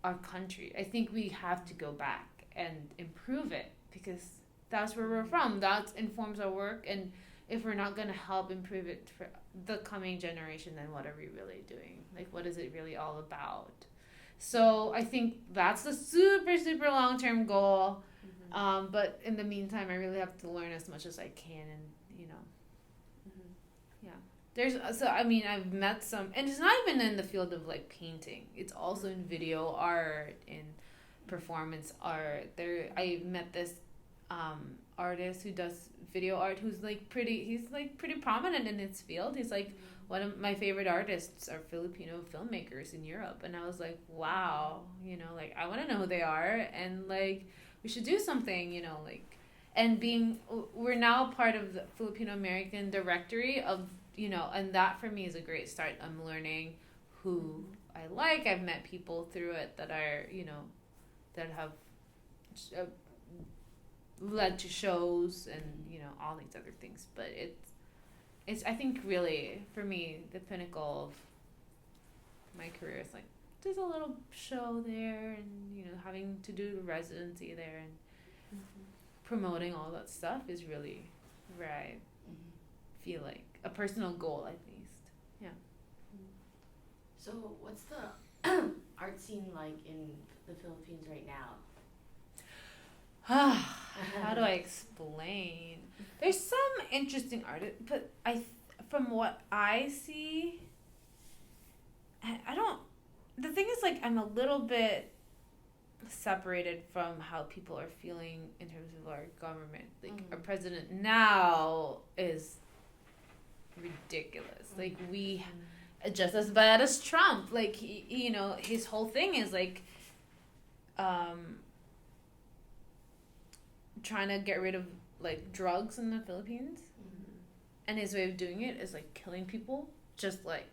our country. I think we have to go back and improve it because that's where we're from. That informs our work, and if we're not gonna help improve it for the coming generation, then what are we really doing? Like, what is it really all about? So I think that's the super, super long-term goal. But in the meantime, I really have to learn as much as I can, and, you know, yeah. There's, so, I mean, I've met some, and it's not even in the field of, like, painting. It's also in video art, in performance art. I met this artist who does video art who's, like, he's, like, pretty prominent in his field. He's, like, one of my favorite artists are Filipino filmmakers in Europe. And I was like, wow, you know, like, I want to know who they are. And, like, we should do something, you know, like, and we're now part of the Filipino American directory of, you know, and that for me is a great start. I'm learning who I like. I've met people through it that are, you know, that have led to shows and, you know, all these other things. But it's I think really for me the pinnacle of my career is like there's a little show there, and, you know, having to do the residency there and promoting all that stuff is really where I feel like a personal goal, at least. Yeah. So what's the art scene like in the Philippines right now? How do I explain? There's some interesting artists, but from what I see, I don't. The thing is, like, I'm a little bit separated from how people are feeling in terms of our government. Like, our president now is ridiculous. Like, we just as bad as Trump. Like, he, you know, his whole thing is like, trying to get rid of like drugs in the Philippines, and his way of doing it is like killing people, just like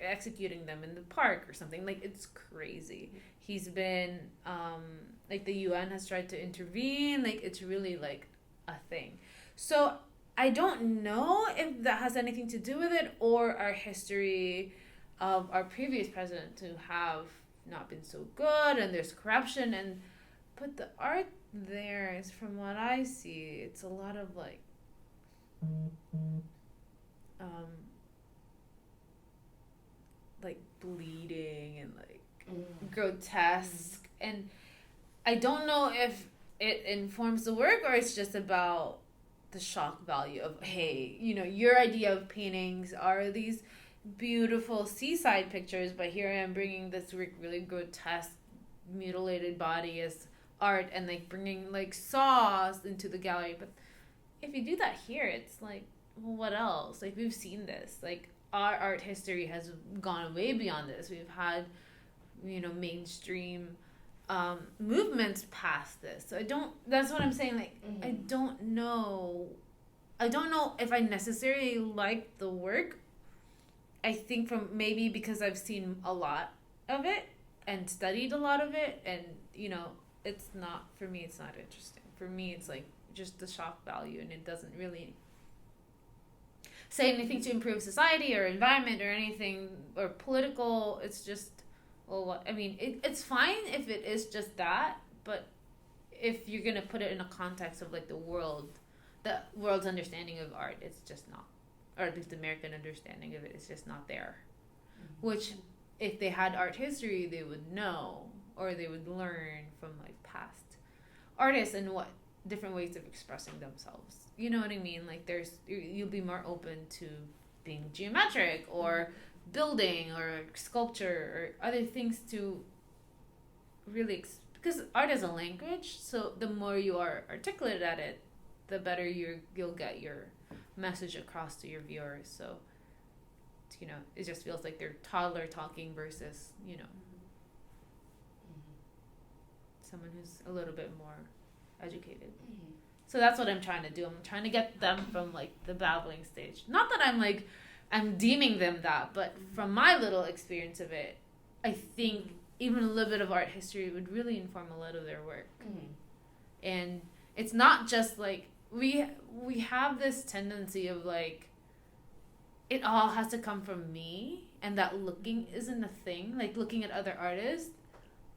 executing them in the park or something. Like, it's crazy. He's been like the UN has tried to intervene. Like, it's really like a thing. So I don't know if that has anything to do with it or our history of our previous president who have not been so good, and there's corruption, but the art there is, from what I see, it's a lot of like like bleeding and like grotesque, and I don't know if it informs the work or it's just about the shock value of, hey, you know, your idea of paintings are these beautiful seaside pictures, but here I am bringing this really grotesque mutilated body as art, and like bringing like saws into the gallery. But if you do that here, it's like, well, what else? Like, we've seen this. Like, our art history has gone way beyond this. We've had, you know, mainstream movements past this. So that's what I'm saying. Like, I don't know if I necessarily like the work. I think maybe because I've seen a lot of it and studied a lot of it, and, you know, it's not interesting. For me, it's like just the shock value, and it doesn't really. say anything to improve society or environment or anything or political. It's just, well, I mean, it's fine if it is just that, but if you're gonna put it in a context of like the world's understanding of art, it's just not, or at least the American understanding of it is just not there. Which, if they had art history, they would know, or they would learn from like past artists and what different ways of expressing themselves. You know what I mean? Like you'll be more open to being geometric or building or sculpture or other things to really because art is a language, so the more you are articulate at it, the better you'll get your message across to your viewers. So, you know, it just feels like they're toddler talking versus, you know, someone who's a little bit more educated. So that's what I'm trying to do. I'm trying to get them from like the babbling stage. Not that I'm deeming them that, but from my little experience of it, I think even a little bit of art history would really inform a lot of their work. And it's not just like we have this tendency of like it all has to come from me, and that looking isn't a thing. Like looking at other artists,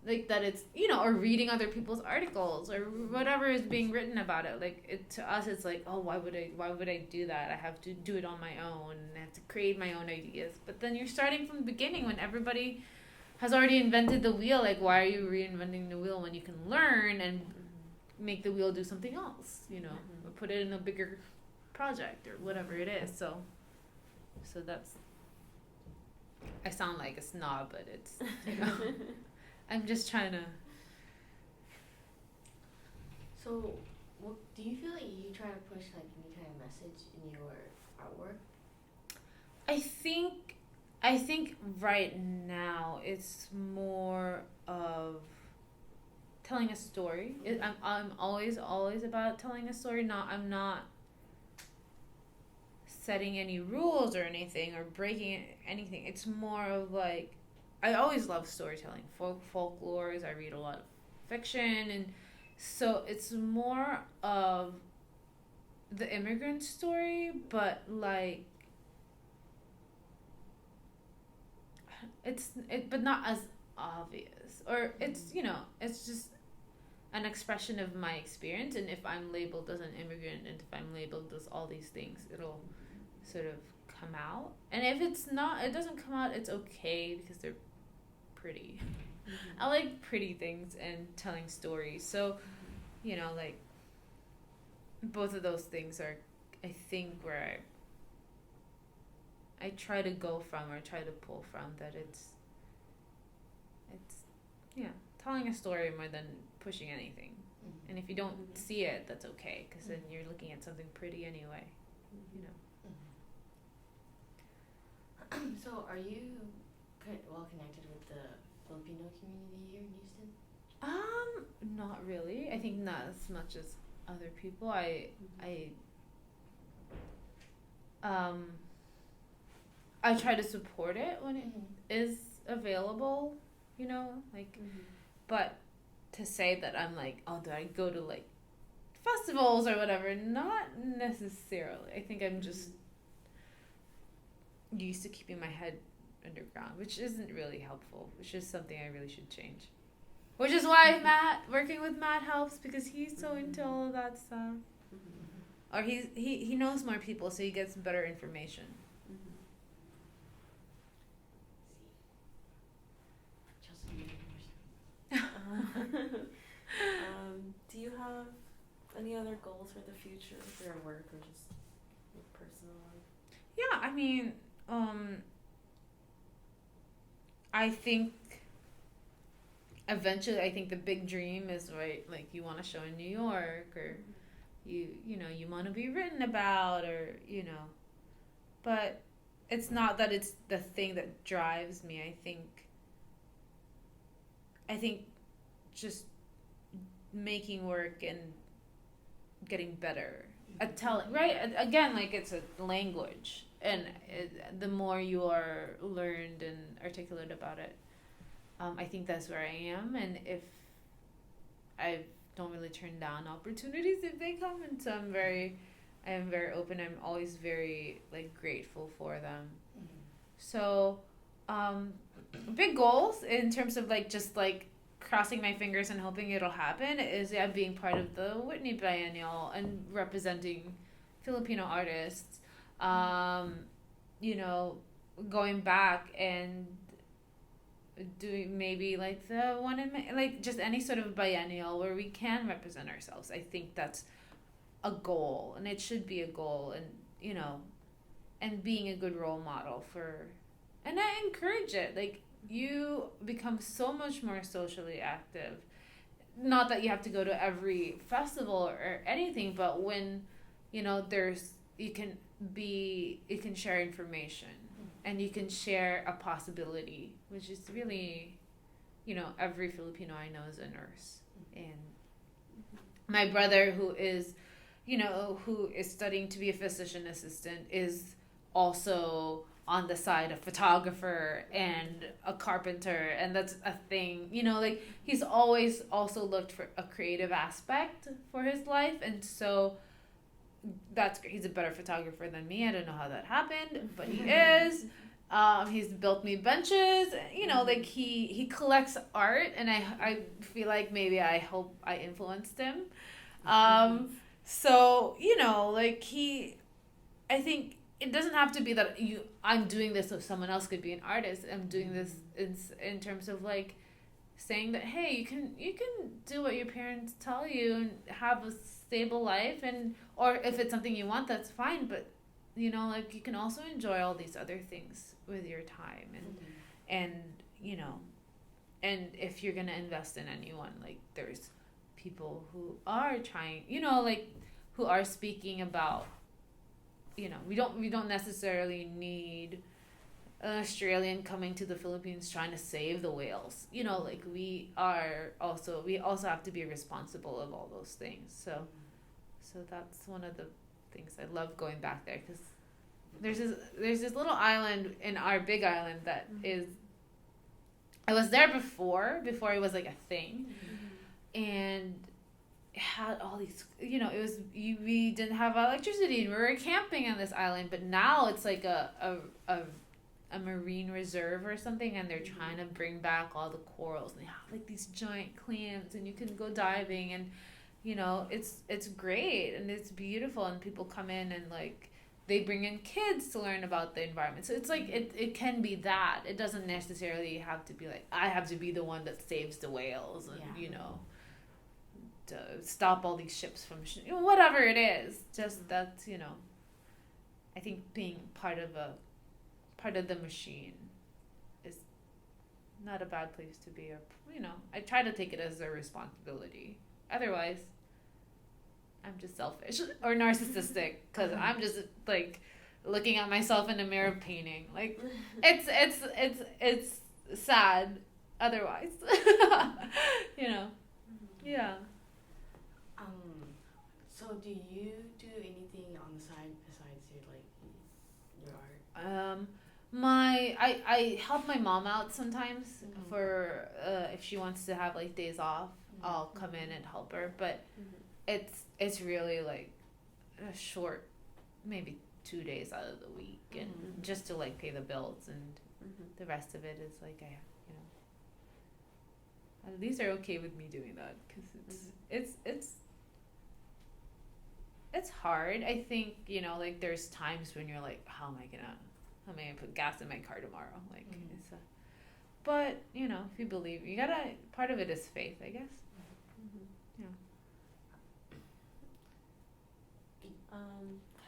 like that it's, you know, or reading other people's articles or whatever is being written about it. Like to us, it's like, oh, why would I do that? I have to do it on my own. I have to create my own ideas. But then you're starting from the beginning when everybody has already invented the wheel. Like, why are you reinventing the wheel when you can learn and make the wheel do something else? You know, or put it in a bigger project or whatever it is. So that's. I sound like a snob, but it's, you know. I'm just trying to. So, what do you feel like you try to push like any kind of message in your artwork? I think right now it's more of telling a story. I'm always about telling a story. I'm not setting any rules or anything or breaking anything. It's more of like, I always love storytelling, folklores. I read a lot of fiction, and so it's more of the immigrant story, but like but not as obvious, or it's, you know, it's just an expression of my experience. And if I'm labeled as an immigrant, and if I'm labeled as all these things, it'll sort of come out. And if it's not, it doesn't come out, it's okay, because they're pretty. I like pretty things and telling stories. So, you know, like both of those things are, I think, where I try to go from, or try to pull from, that it's yeah, telling a story more than pushing anything. And if you don't see it, that's okay, because then you're looking at something pretty anyway, you know. So are you well connected with the Filipino community here in Houston? Not really. I think not as much as other people. I try to support it when it is available, you know, like, but to say that I'm like, oh, do I go to like festivals or whatever? Not necessarily. I think I'm just used to keeping my head underground, which isn't really helpful, which is something I really should change. Which is why working with Matt helps, because he's so into all of that stuff. Or he knows more people, so he gets better information. Do you have any other goals for the future for your work, or just your personal life? Yeah, I mean, I think eventually, I think the big dream is, right, like you want to show in New York, or you want to be written about, or, you know, but it's not that it's the thing that drives me. I think just making work and getting better at telling, right? Again, like it's a language, and the more you are learned and articulate about it, I think that's where I am. And if I don't really turn down opportunities if they come, and so I'm very I am very open. I'm always very like grateful for them. Mm-hmm. So, big goals in terms of like just like crossing my fingers and hoping it'll happen is being part of the Whitney Biennial and representing Filipino artists. You know, going back and doing maybe like the one in like just any sort of biennial where we can represent ourselves. I think that's a goal, and it should be a goal, and you know, and being a good role model for, and I encourage it. Like you become so much more socially active. Not that you have to go to every festival or anything, but when you know there's you can share information and you can share a possibility, which is really, you know, every Filipino I know is a nurse. And my brother, who is, you know, who is studying to be a physician assistant, is also on the side a photographer and a carpenter, and that's a thing, you know, like he's always also looked for a creative aspect for his life, and so that's he's a better photographer than me. I don't know how that happened, but he is. He's built me benches, you know, like he collects art, and I feel like maybe I hope I influenced him. So, you know, like I think it doesn't have to be that I'm doing this so someone else could be an artist. I'm doing this in terms of like saying that, hey, you can do what your parents tell you and have a stable life, and or if it's something you want, that's fine, but you know, like you can also enjoy all these other things with your time, and you know, and if you're gonna invest in anyone, like there's people who are trying, you know, like who are speaking about, you know, we don't necessarily need an Australian coming to the Philippines trying to save the whales, you know, like we also have to be responsible of all those things. So that's one of the things I love going back there, because there's this little island in our big island that is, I was there before it was like a thing, and it had all these, you know, we didn't have electricity and we were camping on this island, but now it's like a marine reserve or something, and they're trying to bring back all the corals, and they have like these giant clams, and you can go diving, and you know, it's great and it's beautiful, and people come in and like they bring in kids to learn about the environment. So it's like it can be that. It doesn't necessarily have to be like I have to be the one that saves the whales and you know, to stop all these ships from whatever it is. Just that's, you know, I think being part of the machine is not a bad place to be. Or, you know, I try to take it as a responsibility. Otherwise, I'm just selfish or narcissistic, because I'm just like looking at myself in the mirror painting. Like it's sad otherwise. You know. Yeah. So do you do anything on the side besides your art? I help my mom out sometimes for if she wants to have like days off, I'll come in and help her, but it's really like a short, maybe 2 days out of the week, and just to like pay the bills, and the rest of it is like these are okay with me doing that, because it's hard. I think, you know, like there's times when you're like, how am I gonna put gas in my car tomorrow? Like, but you know, if you believe, you gotta. Part of it is faith, I guess. Yeah.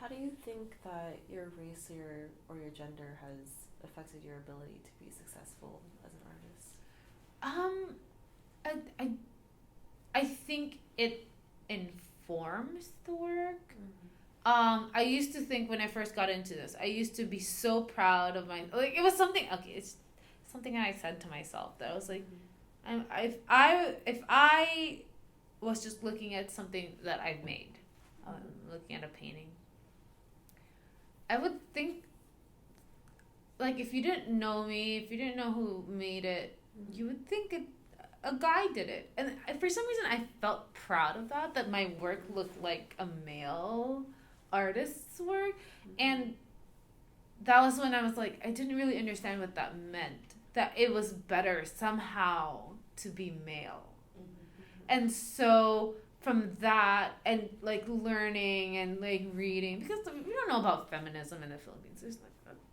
How do you think that your race or your gender has affected your ability to be successful as an artist? I think it informs the work. I used to think when I first got into this, I used to be so proud of my, like, it was something, okay, it's something I said to myself that I was like, if I was just looking at something that I've made, looking at a painting, I would think, like, if you didn't know me, if you didn't know who made it, you would think a guy did it. And for some reason, I felt proud of that my work looked like a male artists' work, and that was when I was like, I didn't really understand what that meant. That it was better somehow to be male. And so from that and like learning and like reading, because we don't know about feminism in the Philippines. It's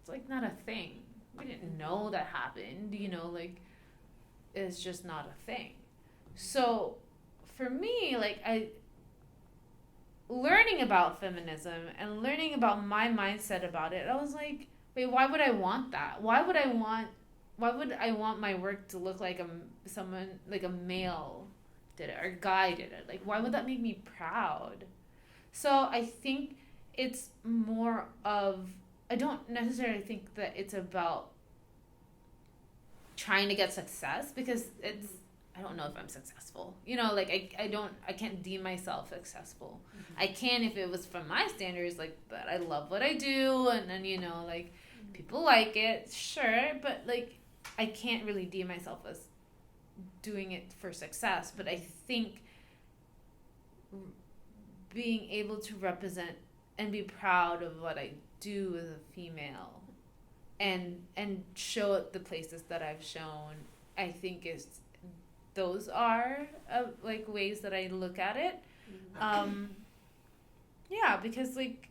like not a thing. We didn't know that happened, like it's just not a thing. So for me, like learning about feminism and learning about my mindset about it, I was like, wait, why would I want that? Why would I want my work to look like someone like a male did it or a guy did it? Like, why would that make me proud? So I think it's more of, I don't necessarily think that it's about trying to get success, because I don't know if I'm successful. Like I can't deem myself successful. I can if it was from my standards, like, but I love what I do, and then, like, people like it, sure, but like I can't really deem myself as doing it for success. But I think being able to represent and be proud of what I do as a female and show it the places that I've shown, I think those are like ways that I look at it. Yeah, because like,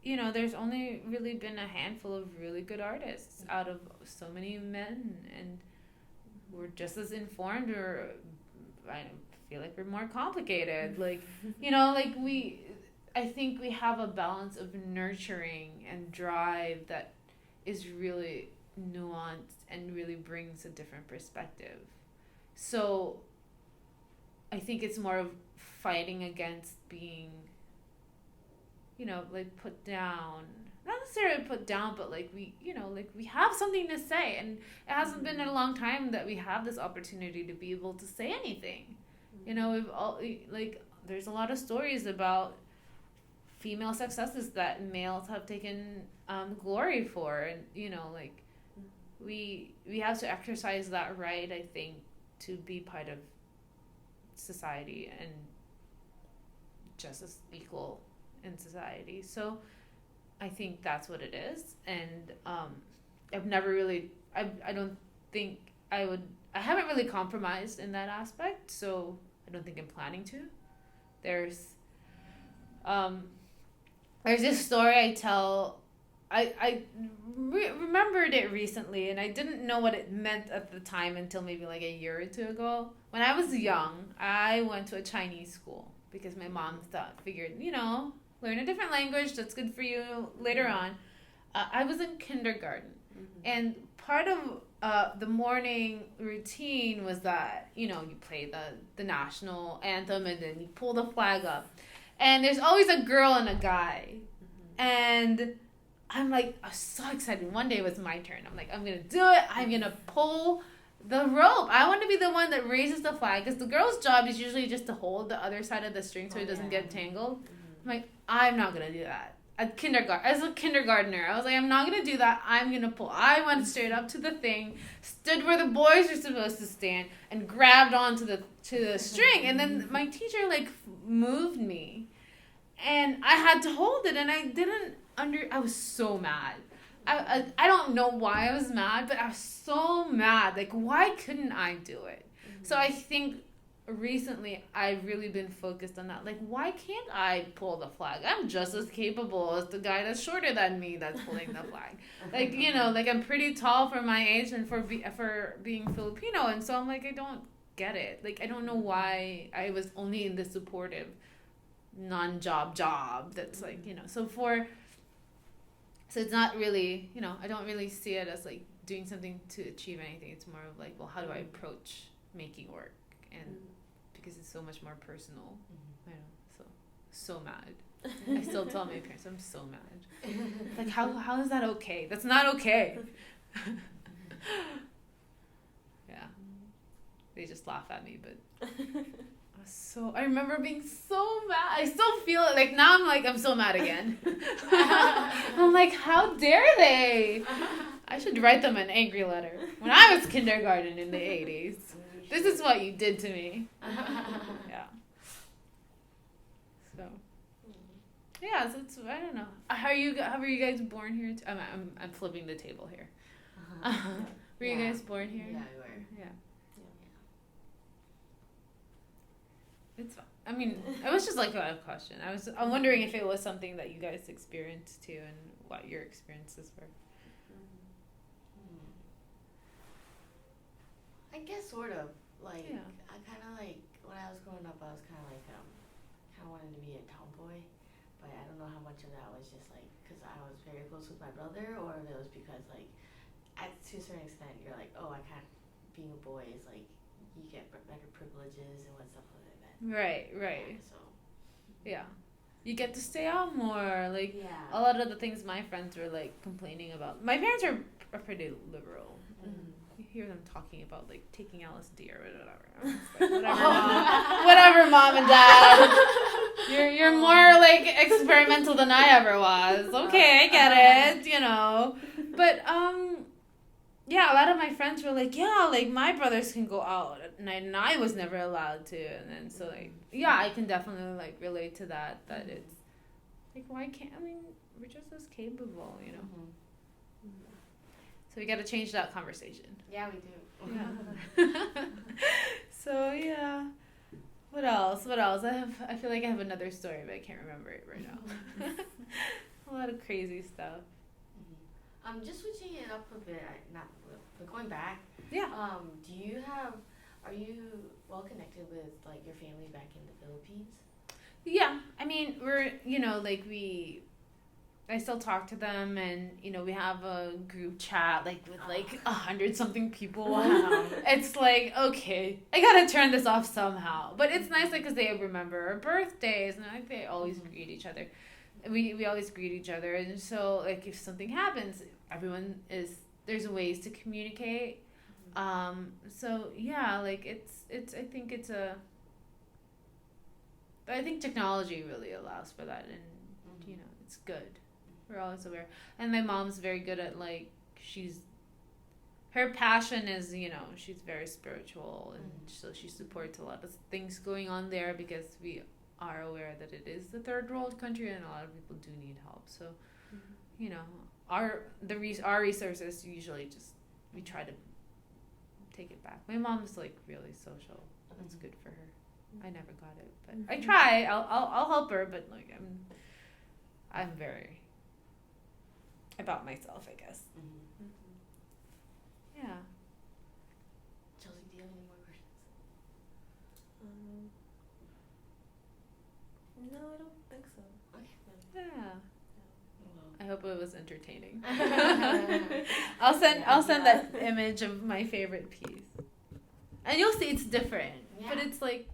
there's only really been a handful of really good artists out of so many men, and we're just as informed, or I feel like we're more complicated. Like, like I think we have a balance of nurturing and drive that is really nuanced and really brings a different perspective. So I think it's more of fighting against being, like put down, not necessarily put down, but like we have something to say, and it hasn't been in a long time that we have this opportunity to be able to say anything. We've all, like, there's a lot of stories about female successes that males have taken glory for, and like we have to exercise that right, I think, to be part of society and just as equal in society. So I think that's what it is. And I've never really, I don't think I haven't really compromised in that aspect, so I don't think I'm planning to. There's this story I tell. I remembered it recently, and I didn't know what it meant at the time until maybe like a year or two ago. When I was young, I went to a Chinese school because my mom figured, learn a different language, that's good for you later on. I was in kindergarten, and part of the morning routine was that, you play the national anthem, and then you pull the flag up. And there's always a girl and a guy. And I'm like, I was so excited. One day it was my turn. I'm like, I'm going to do it. I'm going to pull the rope. I want to be the one that raises the flag, because the girl's job is usually just to hold the other side of the string so it doesn't get tangled. I'm like, I'm not going to do that. As a kindergartner, I was like, I'm not going to do that. I'm going to pull. I went straight up to the thing, stood where the boys were supposed to stand, and grabbed onto the string. And then my teacher, like, moved me. And I had to hold it, and I was so mad. I don't know why I was mad, but I was so mad. Like, why couldn't I do it? So I think recently I've really been focused on that. Like, why can't I pull the flag? I'm just as capable as the guy that's shorter than me that's pulling the flag. Like, like, I'm pretty tall for my age and for being Filipino, and so I'm like, I don't get it. Like, I don't know why I was only in the supportive non-job that's like, so it's not really, I don't really see it as like doing something to achieve anything. It's more of like, well, how do I approach making work? And because it's so much more personal, so mad. I still tell my parents, I'm so mad. Like, how is that okay? That's not okay. Yeah, they just laugh at me, but I remember being so mad. I still feel it. Like, now I'm so mad again. I'm like, how dare they? I should write them an angry letter. When I was kindergarten in the 80s, this is what you did to me. Yeah. So, Yeah, so it's, I don't know. How are you guys born here? I'm flipping the table here. Were you guys born here? Yeah, we were. Yeah. It's fun. I mean, it was just like a question. I'm wondering if it was something that you guys experienced too, and what your experiences were. I guess sort of. Like, Yeah. I kind of like, when I was growing up, I was kind of like, kind of wanted to be a tomboy. But I don't know how much of that was just like, because I was very close with my brother, or if it was because like, to a certain extent, you're like, oh, I can't, being a boy is like, you get better privileges and what stuff like that. Right. Yeah, so. Yeah. You get to stay out more. Like, Yeah. a lot of the things my friends were like complaining about. My parents are pretty liberal. Mm-hmm. You hear them talking about like taking LSD or whatever. I'm just like, whatever, mom and dad. You're more like experimental than I ever was. Okay, I get it, you know. But yeah, a lot of my friends were like, yeah, like my brothers can go out at night and I was never allowed to. And then so like, yeah, I can definitely like relate to that. That it's like, why can't, I mean, we're just as capable, you know. So we got to change that conversation. Yeah, we do. Yeah. So yeah. What else? I feel like I have another story, but I can't remember it right now. A lot of crazy stuff. Just switching it up a bit, but going back. Yeah. Are you well connected with like your family back in the Philippines? Yeah. I mean, we're, you know, like I still talk to them, and you know, we have a group chat like with like 100-something people. Wow. It's like, okay, I gotta turn this off somehow. But it's nice, like, because they remember our birthdays, and like they always greet each other. We always greet each other, and so like if something happens, there's ways to communicate. So yeah, like it's I think technology really allows for that, and you know, it's good. We're always aware. And my mom's very good at like, her passion is, you know, she's very spiritual, and so she supports a lot of things going on there, because we are aware that it is the third world country and a lot of people do need help. So, you know, our resources usually just, we try to take it back. My mom's like really social. That's good for her. I never got it, but I try. I'll help her, but like I'm very about myself, I guess. Yeah. Chelsea, do you have any more questions? No, I don't think so. Okay. Yeah. Well. I hope it was entertaining. I'll send that image of my favorite piece, and you'll see it's different, but it's like